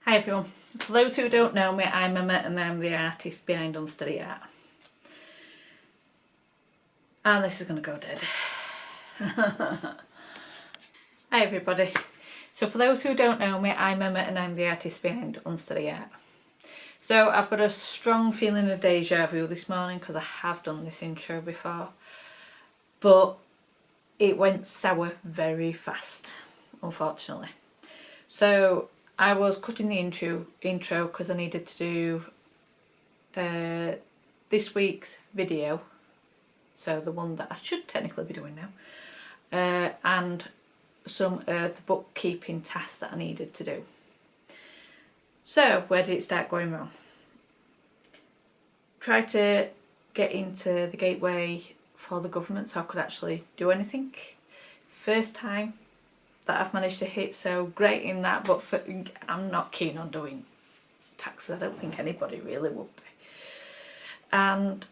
Hi everyone, for those who don't know me, I'm Emma and I'm the artist behind Unsteady Art. And this is going to go dead. Hi everybody, so for those who don't know me, I'm Emma and I'm the artist behind Unsteady Art. So I've got a strong feeling of deja vu this morning because I have done this intro before, but it went sour very fast, unfortunately. So I was cutting the intro because I needed to do this week's video, so the one that I should technically be doing now, and some the bookkeeping tasks that I needed to do. So where did it start going wrong? Tried to get into the gateway for the government so I could actually do anything. First time that I've managed to hit, so great in that, but I'm not keen on doing taxes. I don't think anybody really would be. And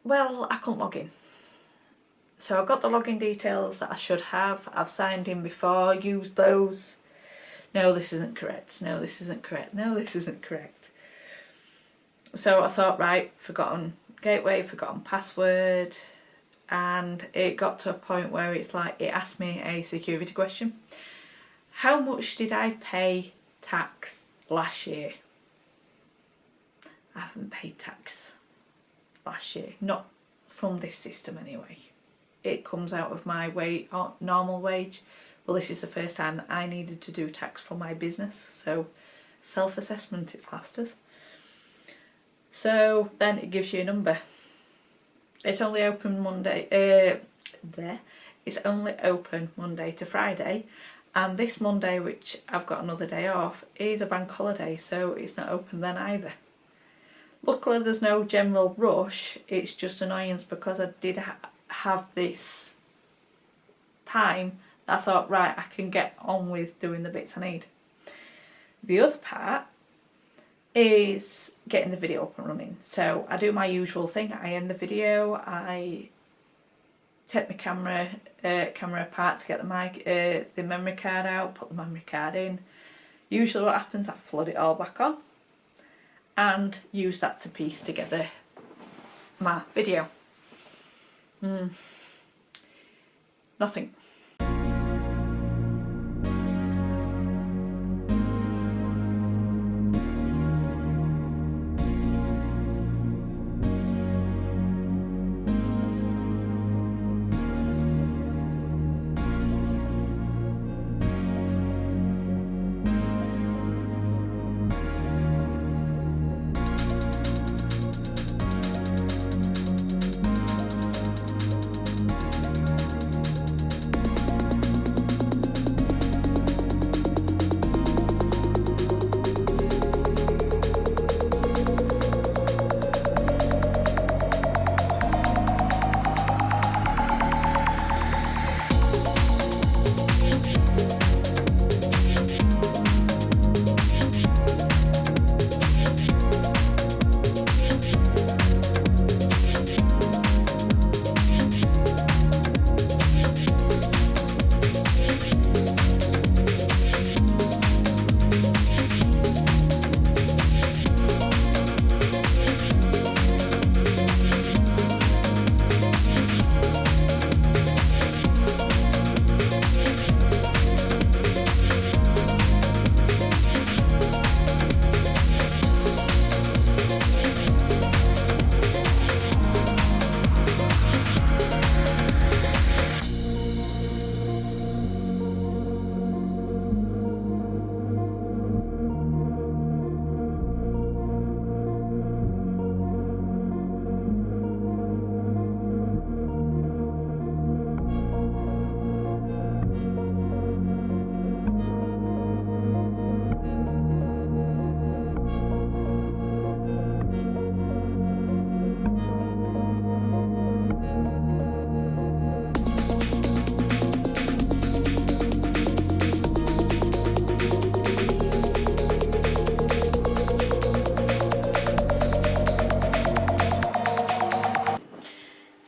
well, I couldn't log in. So I got the login details that I should have. I've signed in before, used those. No, this isn't correct. No, this isn't correct. No, this isn't correct. So I thought, right, forgotten gateway, forgotten password. And it got to a point where it's like, it asked me a security question. How much did I pay tax last year? I haven't paid tax last year, not from this system anyway. It comes out of my normal wage. Well, this is the first time that I needed to do tax for my business, so self-assessment it's classed as. So then it gives you a number. It's only open Monday, it's only open Monday to Friday, and this Monday, which I've got another day off, is a bank holiday, so it's not open then either. Luckily there's no general rush, it's just annoyance because I did have this time that I thought, right, I can get on with doing the bits I need. The other part is getting the video up and running. So I do my usual thing, I end the video, I take my camera apart to get the memory card out, put the memory card in. Usually what happens, I flood it all back on and use that to piece together my video. Nothing.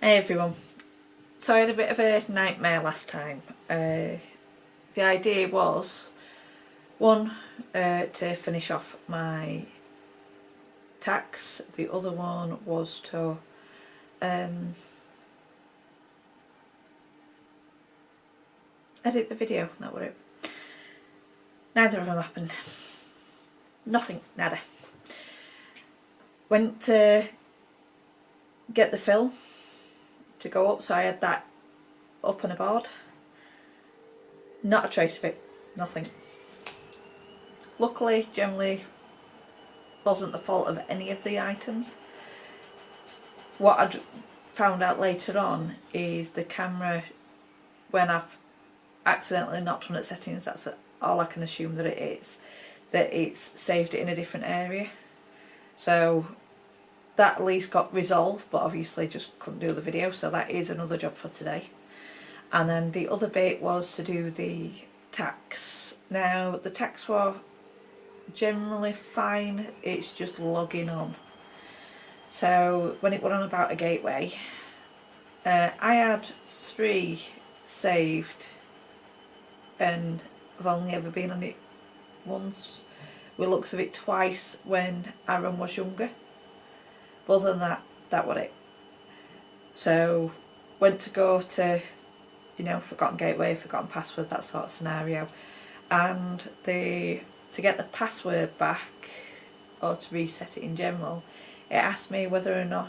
Hey everyone, so I had a bit of a nightmare last time. The idea was One to finish off my tacks, the other one was to edit the video, that was it. Neither of them happened. Nothing, nada. Went to get the film to go up, so I had that up on a board. Not a trace of it, nothing. Luckily, generally, wasn't the fault of any of the items. What I'd found out later on is the camera, when I've accidentally knocked on its settings, that's all I can assume that it is, that it's saved it in a different area. So that at least got resolved, but obviously just couldn't do the video, so that is another job for today. And then the other bit was to do the tacks. Now the tacks were generally fine, it's just logging on. So when it went on about a gateway, I had 3 saved and I've only ever been on it once, with looks of it twice when Aaron was younger. But other than that, that was it. So went to go to, you know, forgotten gateway, forgotten password, that sort of scenario, and to get the password back or to reset it in general, it asked me whether or not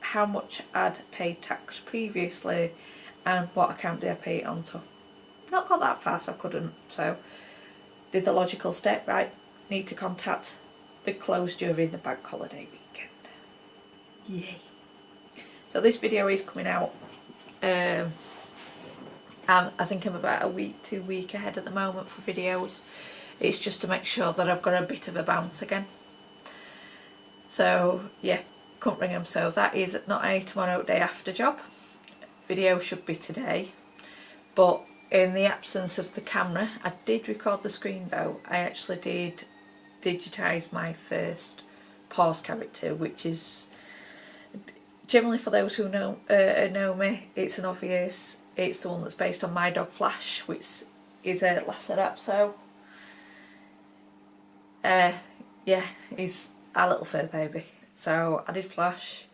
how much I'd paid tax previously and what account did I pay it onto. Not got that far, so I couldn't, so did the logical step, right, need to contact the closed during the bank holiday weekend. Yay. So this video is coming out, and I think I'm about a week, 2 weeks ahead at the moment for videos. It's just to make sure that I've got a bit of a bounce again. So yeah, couldn't ring them, so that is not a tomorrow day after job. Video should be today, but in the absence of the camera, I did record the screen though. I actually did digitise my first pause character, which is generally, for those who know me, it's an obvious, it's the one that's based on my dog Flash, which is a Lacerapso. Yeah, he's our little fur baby. So I did Flash.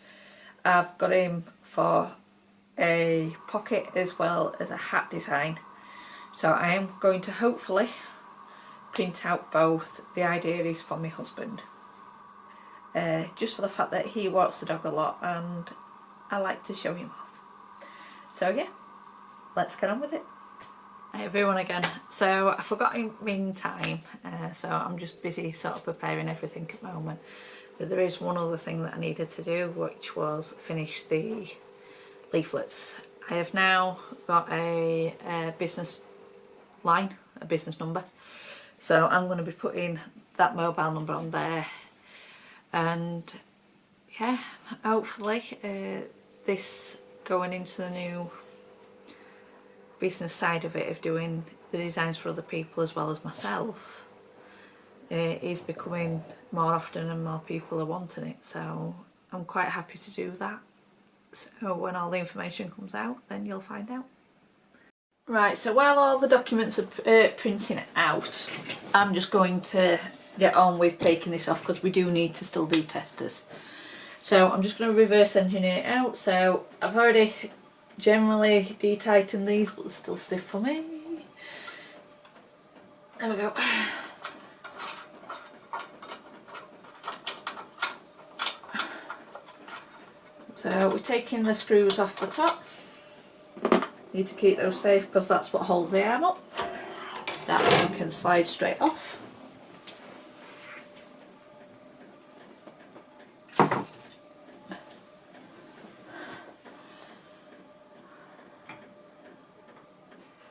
I've got him for a pocket as well as a hat design. So I am going to hopefully print out both. The idea is for my husband. Just for the fact that he walks the dog a lot and I like to show him off. So yeah, let's get on with it. Hi everyone again. So I forgot in meantime, so I'm just busy sort of preparing everything at the moment. But there is one other thing that I needed to do, which was finish the leaflets. I have now got a business line, a business number. So I'm going to be putting that mobile number on there. And yeah, hopefully this going into the new business side of it, of doing the designs for other people as well as myself, is becoming more often and more people are wanting it, so I'm quite happy to do that. So when all the information comes out, then you'll find out. Right, so while all the documents are printing out, I'm just going to get on with taking this off because we do need to still do testers. So I'm just going to reverse engineer it out. So I've already generally de-tightened these, but they're still stiff for me. There we go. So we're taking the screws off the top. Need to keep those safe because that's what holds the arm up. That one can slide straight off.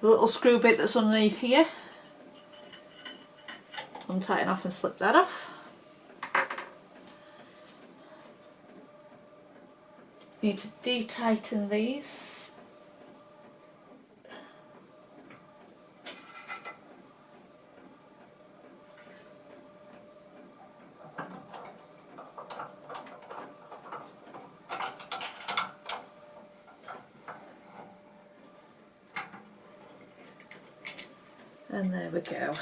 The little screw bit that's underneath here, untighten off and slip that off. Need to de-tighten these. And there we go.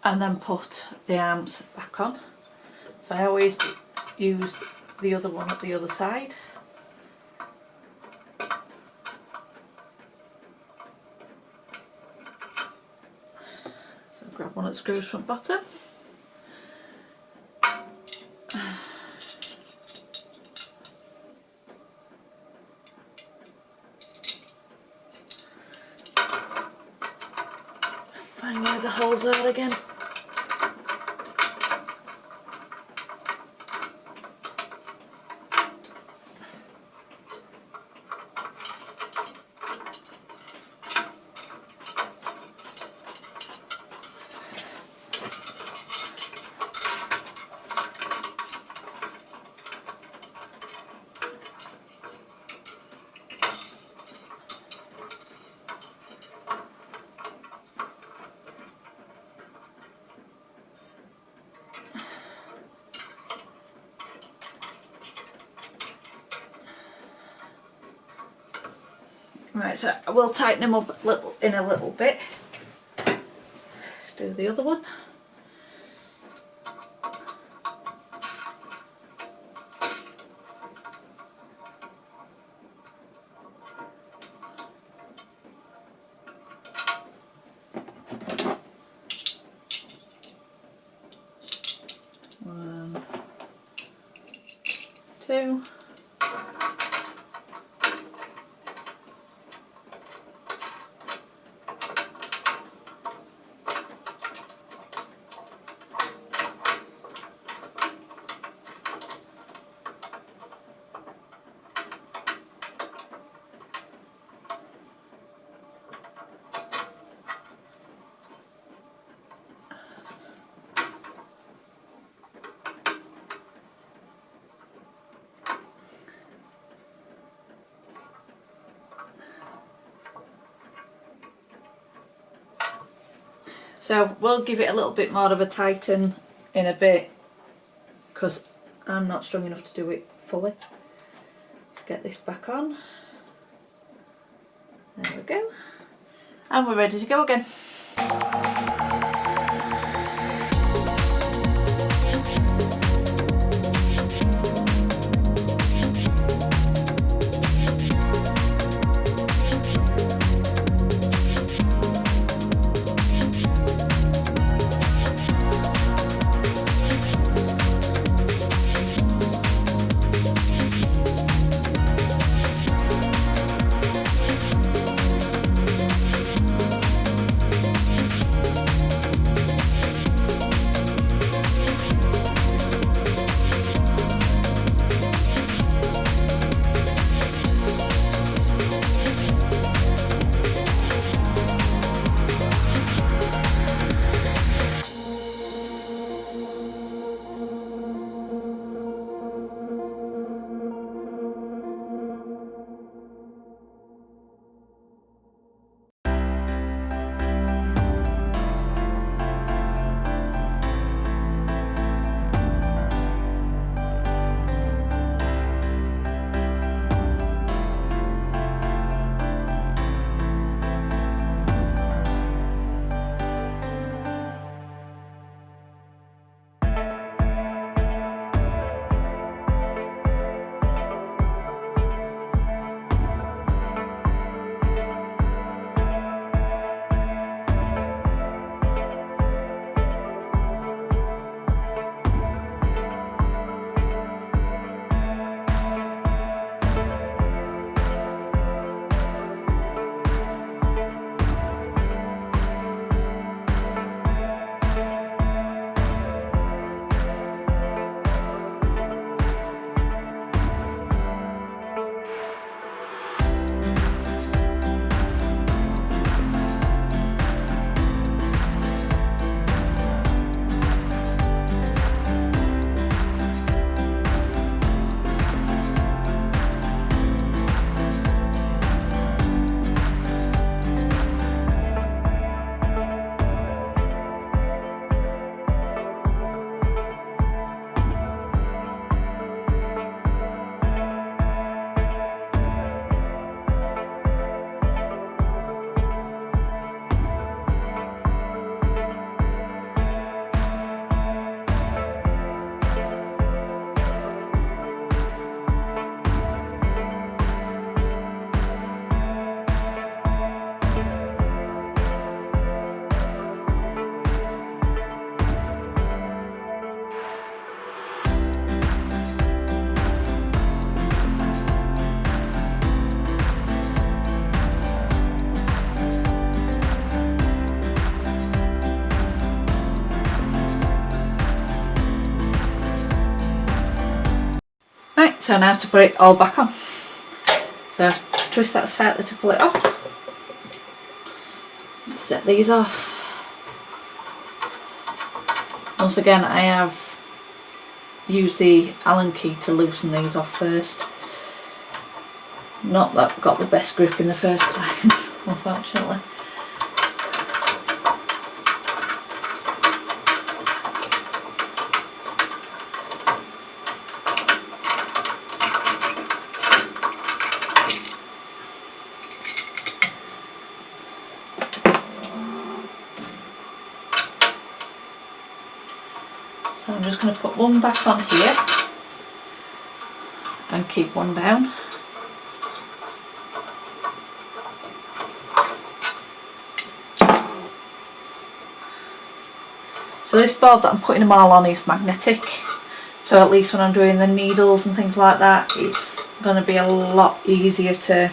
And then put the arms back on. So I always use the other one at the other side. So grab one that screws front bottom. Find where the holes are again. Right, so I will tighten them up in a little bit. Let's do the other one. One, two. So we'll give it a little bit more of a tighten in a bit because I'm not strong enough to do it fully. Let's get this back on. There we go. And we're ready to go again. So now to put it all back on. So twist that slightly to pull it off. Let's set these off. Once again, I have used the Allen key to loosen these off first. Not that I've got the best grip in the first place, unfortunately. So I'm just going to put one back on here and keep one down. So this board that I'm putting them all on is magnetic, so at least when I'm doing the needles and things like that, it's going to be a lot easier to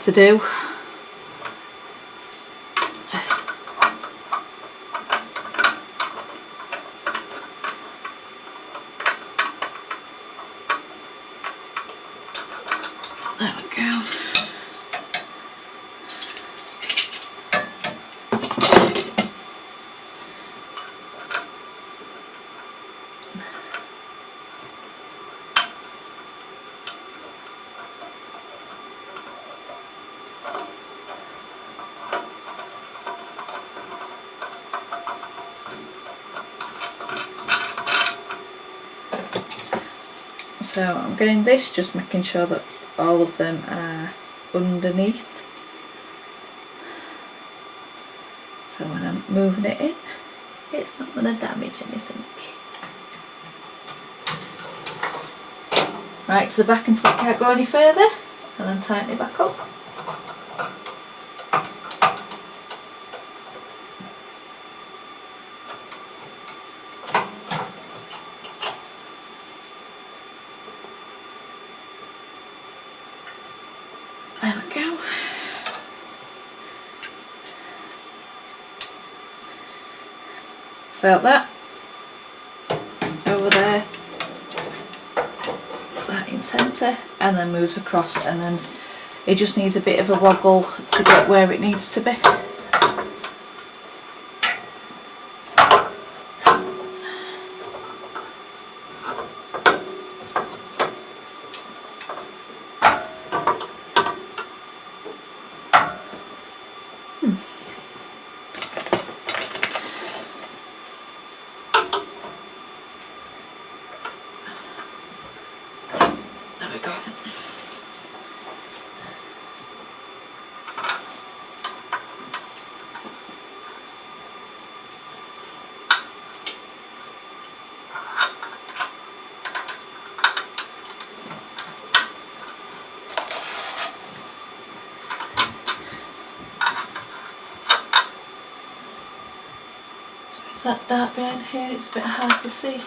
do. There we go. So I'm getting this, just making sure that all of them are underneath. So when I'm moving it in, it's not going to damage anything. Right to the back until it can't go any further, and then tighten it back up. There we go. So that over there, that in centre, and then moves across, and then it just needs a bit of a woggle to get where it needs to be. There we go. Is that dark behind here? It's a bit hard to see.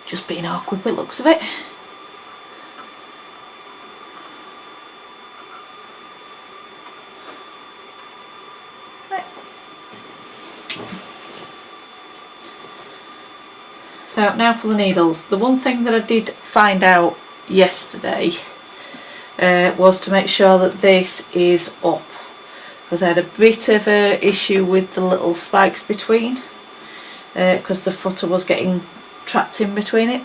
Just being awkward with the looks of it. Right. So now for the needles. The one thing that I did find out yesterday was to make sure that this is up, because I had a bit of an issue with the little spikes between, because the footer was getting trapped in between it.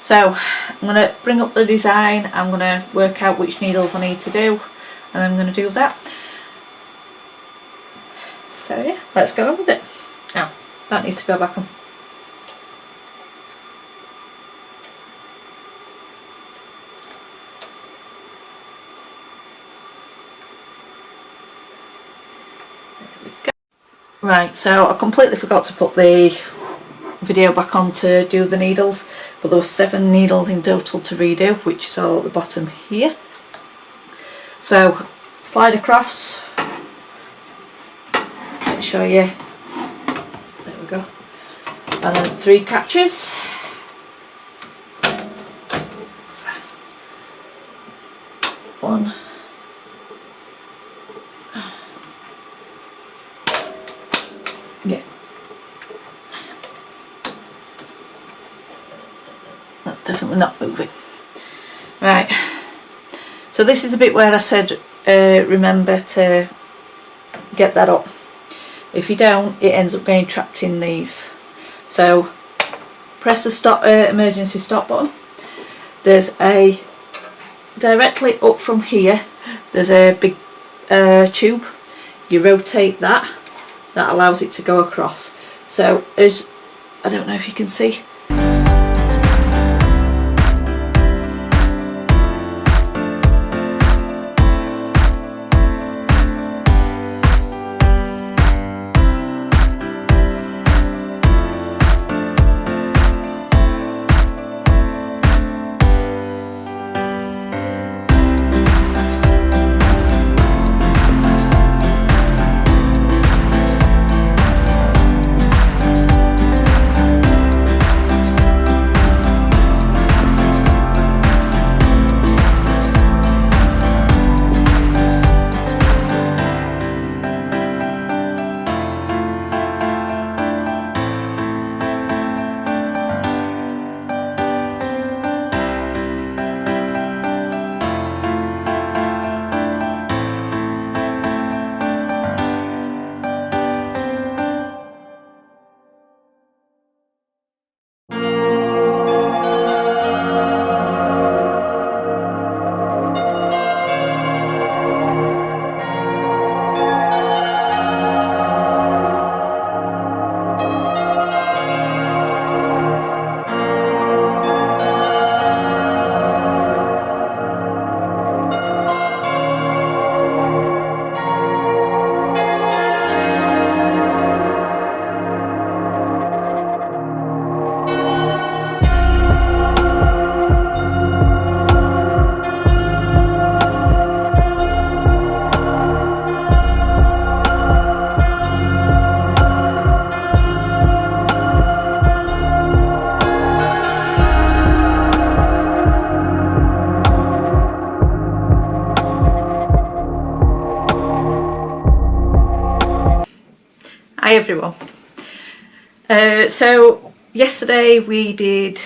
So I'm going to bring up the design, I'm going to work out which needles I need to do, and I'm going to do that. So yeah, let's go on with it. Oh, that needs to go back on. Right, so I completely forgot to put the video back on to do the needles, but there were 7 needles in total to redo, which is all at the bottom here. So slide across, let me show you, there we go, and then 3 catches. One, yeah, that's definitely not moving. Right, so this is the bit where I said remember to get that up. If you don't, it ends up getting trapped in these. So press the stop emergency stop button. There's a directly up from here, there's a big tube. You rotate that, that allows it to go across. So as I don't know if you can see, hi everyone. So yesterday we did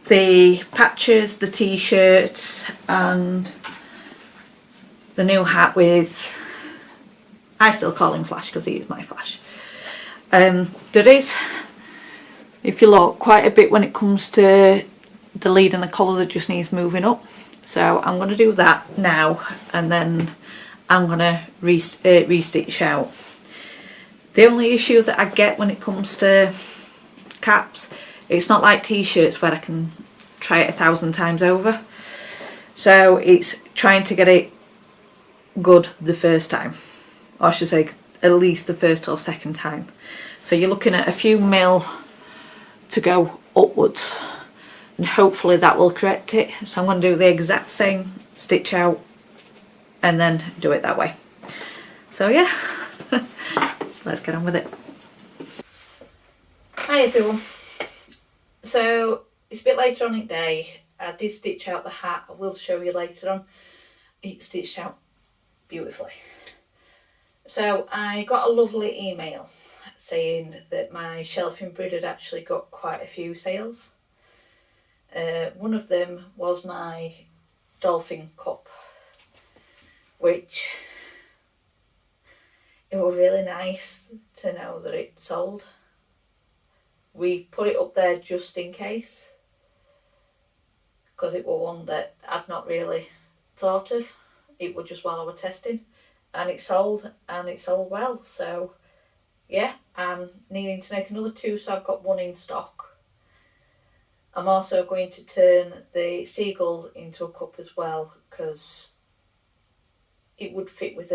the patches, the t-shirts and the new hat with, I still call him Flash because he is my Flash. There is, if you look, quite a bit when it comes to the lead and the collar that just needs moving up. So I'm going to do that now and then I'm going to restitch out. The only issue that I get when it comes to caps, it's not like t-shirts where I can try it 1,000 times over. So it's trying to get it good the first time, or I should say at least the first or second time. So you're looking at a few mil to go upwards and hopefully that will correct it. So I'm going to do the exact same stitch out and then do it that way. So yeah, let's get on with it. Hi everyone. So it's a bit later on in the day. I did stitch out the hat. I will show you later on. It's stitched out beautifully. So I got a lovely email saying that my shelf embroidered actually got quite a few sales. One of them was my dolphin cup, which it was really nice to know that it sold. We put it up there just in case, because it was one that I'd not really thought of. It was just while I was testing, and it sold well. So yeah, I'm needing to make another 2, so I've got 1 in stock. I'm also going to turn the seagulls into a cup as well, because it would fit with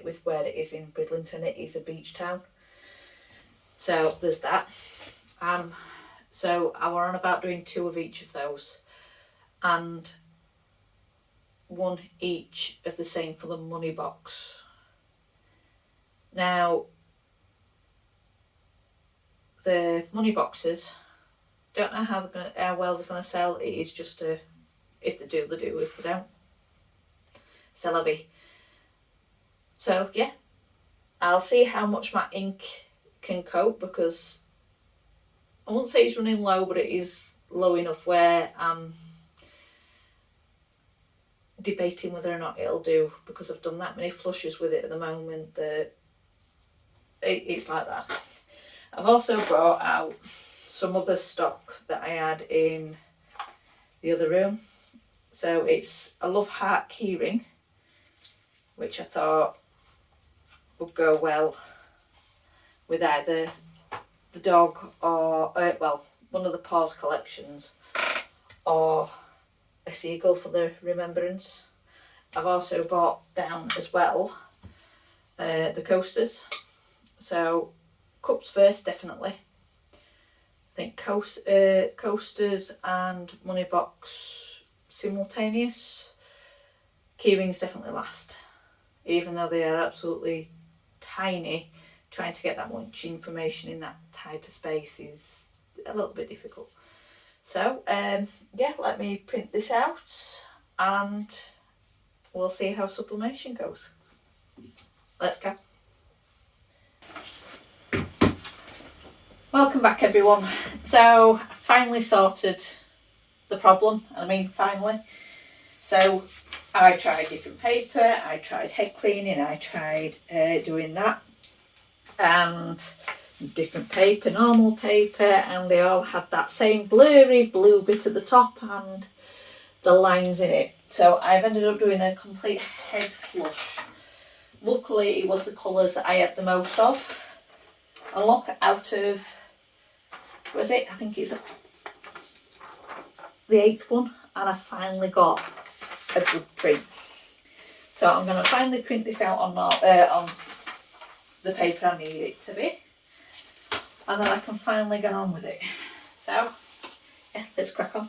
with where it is in Bridlington. It is a beach town, so there's that. So I were on about doing 2 of each of those, and 1 each of the same for the money box. Now, the money boxes, don't know how well they're gonna sell. It is just if they do, they do. If they don't, c'est la vie. So yeah, I'll see how much my ink can cope, because I won't say it's running low, but it is low enough where I'm debating whether or not it'll do, because I've done that many flushes with it at the moment that it's like that. I've also brought out some other stock that I had in the other room. So it's a love heart keyring, which I thought would go well with either the dog or one of the paws collections, or a seagull for the remembrance. I've also bought down as well the coasters. So cups first, definitely. I think coasters and money box simultaneous. Keyrings definitely last, even though they are absolutely tiny. Trying to get that much information in that type of space is a little bit difficult. So yeah, let me print this out and we'll see how sublimation goes. Let's go. Welcome back, everyone. So I finally sorted the problem, I mean finally. So I tried different paper, I tried head cleaning, I tried doing that, and different paper, normal paper, and they all had that same blurry blue bit at the top and the lines in it. So I've ended up doing a complete head flush. Luckily it was the colours that I had the most of. And look, out of, what is it? I think it's the 8th one, and I finally got a good print. So I'm going to finally print this out on the paper I need it to be, and then I can finally get on with it. So yeah, let's crack on.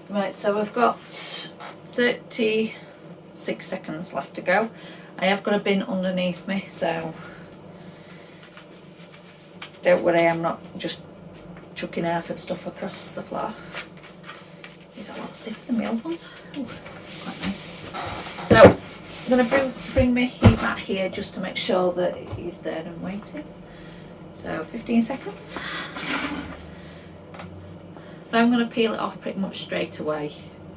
Right, so I've got 36 seconds left to go. I have got a bin underneath me, so don't worry, I'm not just chucking half of stuff across the floor. These are a lot stiffer than my old ones. Ooh, quite nice. So I'm going to bring my heat mat here just to make sure that it is there and waiting. So 15 seconds. So I'm going to peel it off pretty much straight away.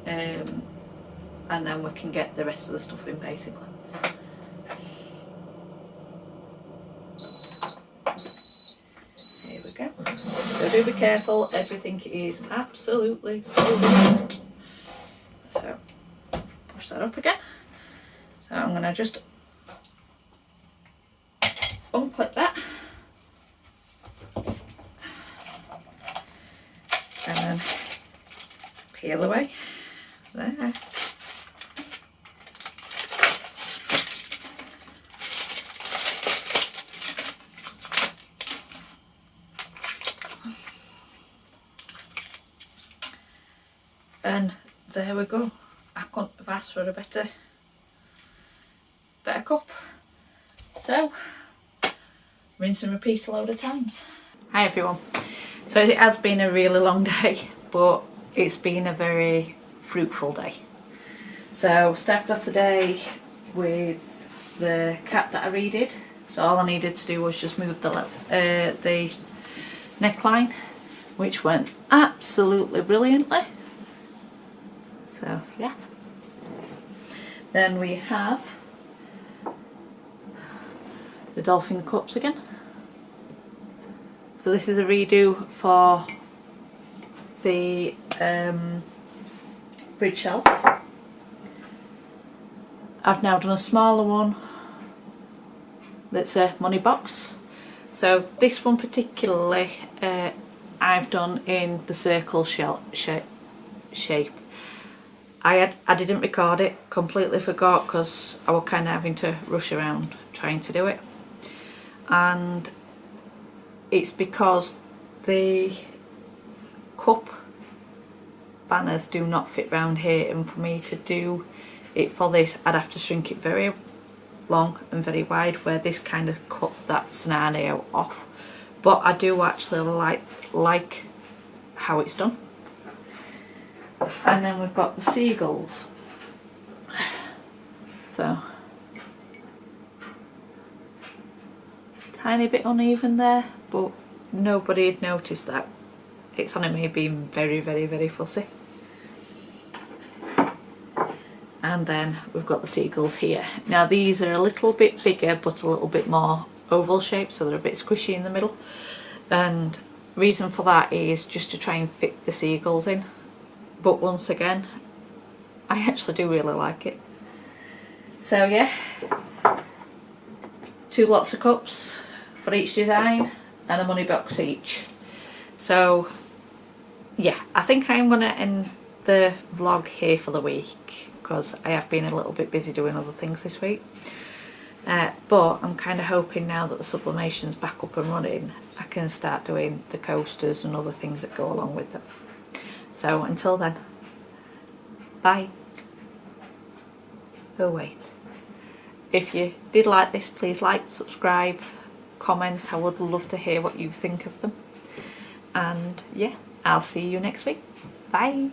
I and then we can get the rest of the stuff in basically. Here we go. So do be careful, everything is absolutely exposed. So push that up again. So I'm going to just unclip that and then peel away there. And there we go. I couldn't have asked for a better cup. So rinse and repeat a load of times. Hi everyone. So it has been a really long day, but it's been a very fruitful day. So started off the day with the cap that I redid. So all I needed to do was just move the neckline, which went absolutely brilliantly. So yeah. Then we have the dolphin cups again. So this is a redo for the bridge shelf. I've now done a smaller one that's a money box. So this one particularly I've done in the circle shape. I didn't record it, completely forgot because I was kind of having to rush around trying to do it. And it's because the cup banners do not fit round here, and for me to do it for this I'd have to shrink it very long and very wide, where this kind of cuts that scenario off. But I do actually like how it's done. And then we've got the seagulls. So tiny bit uneven there, but nobody had noticed that. It's only me being very fussy. And then we've got the seagulls here. Now these are a little bit bigger but a little bit more oval shaped, so they're a bit squishy in the middle. And reason for that is just to try and fit the seagulls in. But once again, I actually do really like it. So yeah, 2 lots of cups for each design and a money box each. So yeah, I think I'm going to end the vlog here for the week because I have been a little bit busy doing other things this week. But I'm kind of hoping now that the sublimation's back up and running, I can start doing the coasters and other things that go along with them. So until then, bye. Oh wait, if you did like this, please like, subscribe, comment. I would love to hear what you think of them. And yeah, I'll see you next week. Bye.